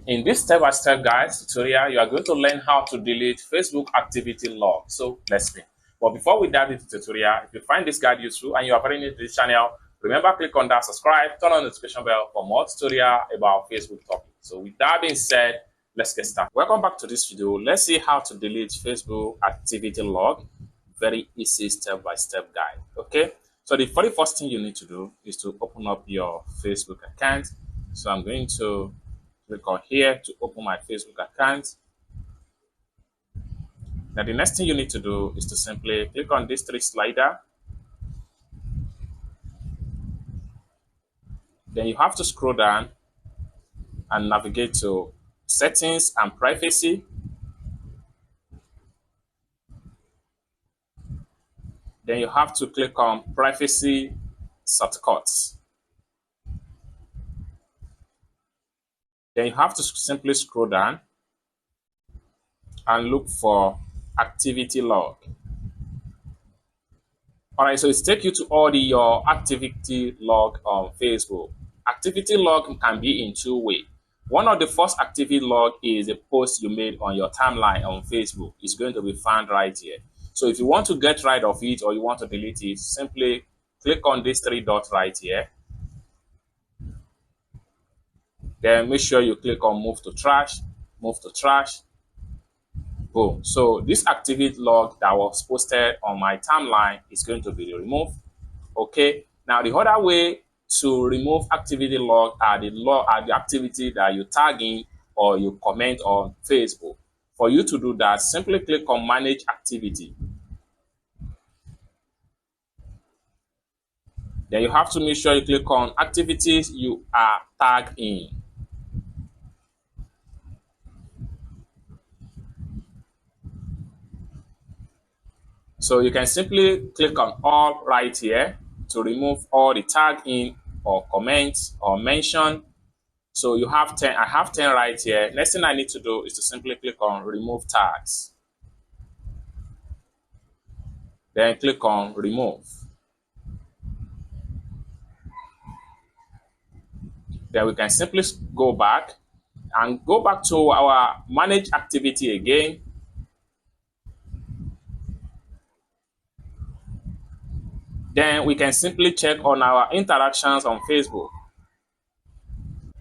In this step-by-step guide tutorial, you are going to learn how to delete Facebook activity log. So let's begin. But before we dive into the tutorial, if you find this guide useful and you are very new to this channel, remember click on that subscribe, turn on the notification bell for more tutorial about Facebook topics. So with that being said, let's get started. Welcome back to this video. Let's see how to delete Facebook activity log. Very easy step-by-step guide. Okay. So the very first thing you need to do is to open up your Facebook account. So I'm going to click on here to open my Facebook account. Now the next thing you need to do is to simply click on this three slider. Then you have to scroll down and navigate to settings and privacy. Then you have to click on privacy shortcuts. Then you have to simply scroll down and look for activity log. All right, so it's take you to all your activity log on Facebook. Activity log can be in two ways. One of the first activity log is a post you made on your timeline on Facebook. It's going to be found right here. So if you want to get rid of it or you want to delete it, simply click on these three dots right here. Then make sure you click on move to trash, move to trash. Boom. So this activity log that was posted on my timeline is going to be removed. Okay. Now the other way to remove activity log are the activity that you tag in or you comment on Facebook. For you to do that, simply click on manage activity. Then you have to make sure you click on activities you are tagged in. So you can simply click on all right here to remove all the tag in or comments or mention. So you have 10, I have 10 right here. Next thing I need to do is to simply click on remove tags. Then click on remove. Then we can simply go back to our manage activity again. Then we can simply check on our interactions on Facebook.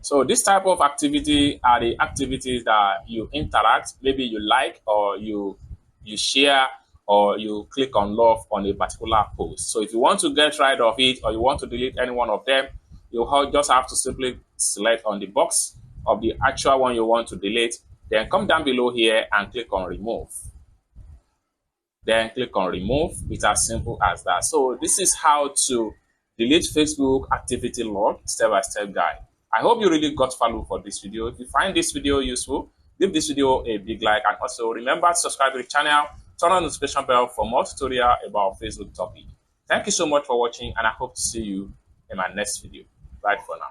So this type of activity are the activities that you interact, maybe you like or you share or you click on love on a particular post. So if you want to get rid of it or you want to delete any one of them, you just have to simply select on the box of the actual one you want to delete, then come down below here and click on remove. Then click on remove. It's as simple as that. So this is how to delete Facebook activity log step-by-step guide. I hope you really got value for this video. If you find this video useful, give this video a big like, and also remember to subscribe to the channel, turn on the notification bell for more tutorial about Facebook topic. Thank you so much for watching, and I hope to see you in my next video. Bye for now.